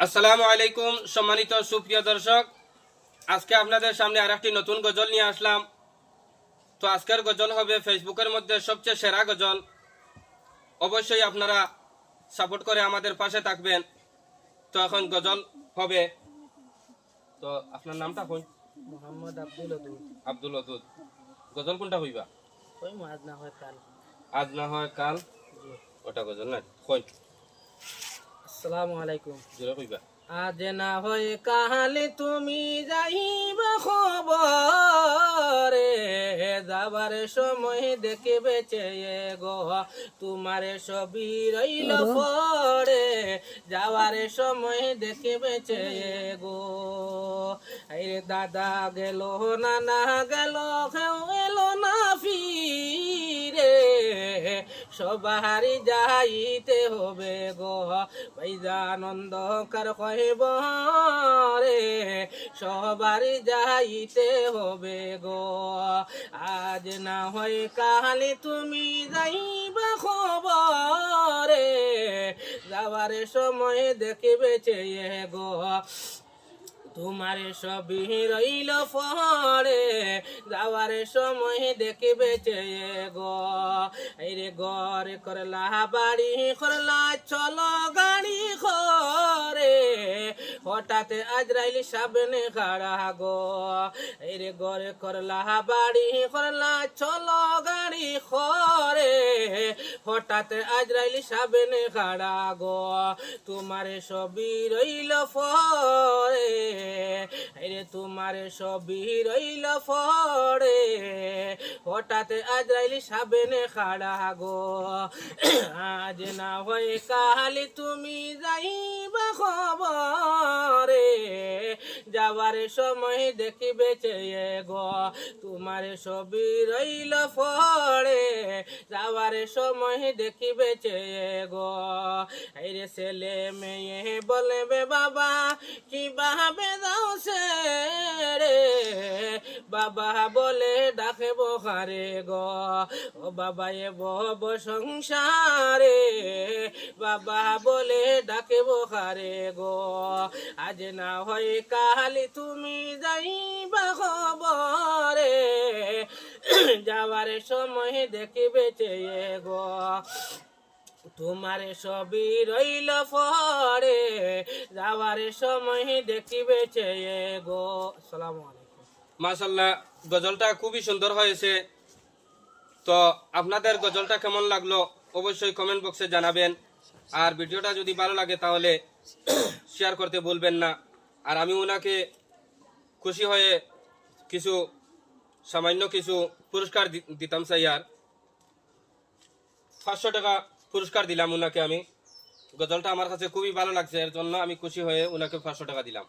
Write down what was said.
আসসালামু আলাইকুম সম্মানিত সুপ্রিয় দর্শক, আজকে আপনাদের সামনে আরেকটি নতুন গজল নিয়ে আসলাম। তো আজকের গজল হবে ফেসবুকের মধ্যে সবচেয়ে সেরা গজল। অবশ্যই আপনারা সাপোর্ট করে আমাদের পাশে থাকবেন। তো এখন গজল হবে। তো আপনার নামটা কই? মোহাম্মদ আব্দুল ওদুদ। আব্দুল ওদুদ। গজল কোনটা হইবা? কই আজ না হয় কাল। আজ না হয় কাল, জি। ওটা গজল না কই? আসসালামু আলাইকুম। জোরে কইবা। আজ না হয় কাল তুমি যাইবা খবরে, যাবার সময় দেখবে চেয়ে গো তোমার ছবি রইল পড়ে, যাওয়ার সময় দেখবে চেয়ে গো। আরে দাদা গেল, নানা গেল, কেউ এলো না ফিরে, সবারই যাইতে হবে গো ভাইজান অন্ধকার হইব রে, সবারই যাইতে হবে গো। আজ না হয় কালি তুমি যাইবা খবরে, যাওয়ার সময় দেখিবে চেয়ে গো তোমার সবই রইল পড়ে, যাওয়ার সময় দেখবে চেয়ে গো। রে ঘরে করলা বাড়ি করলা চলো গাড়ি করে, হঠাৎ আজরাইল সামনে খাড়া গো। রে ঘরে করলা বাড়ি করলা চলো গাড়ি করে, হঠাৎ আজরাইল সামনে খাড়া গো তোমার সবই রইল পড়ে, রে তোমার সবই রইল পড়ে, হঠাৎ আজরাইল সামনে খাড়া গো। আজ না হয় কালি তুমি যাইবা খবরে, যাওয়ার সময় দেখিবে চেয়ে গো তোমার সবই রইল পড়ে, যাওয়ার সময় দেখিবে চেয়ে গো। রে ছেলে মেয়ে বলবে বাবা কিভাবে যাও সে রে, বাবা বলে ডাকে বহারে গো ও বাবা এ বব সংসারে, বাবা বলে ডাকে বহারে গো। আজ না হয় কালি তুমি যাইবা খবরে, যাওয়ার সময় দেখিবে চেয়ে গো তোমার সবই রইল পড়ে, যাওয়ার সময় দেখিবে চেয়ে গো। আসসালামু আলাইকুম। মাশাআল্লাহ, গজলটা খুবই সুন্দর হয়েছে। তো আপনাদের গজলটা কেমন লাগলো অবশ্যই কমেন্ট বক্সে জানাবেন। আর ভিডিওটা যদি ভালো লাগে তাহলে শেয়ার করতে ভুলবেন না। আর আমি ওনাকে খুশি হয়ে কিছু সামান্য কিছু পুরস্কার দিতাম চাই। আর 500 টাকা পুরস্কার দিলাম ওনাকে আমি। গজলটা আমার কাছে খুবই ভালো লাগছে, এর জন্য আমি খুশি হয়ে ওনাকে 500 টাকা দিলাম।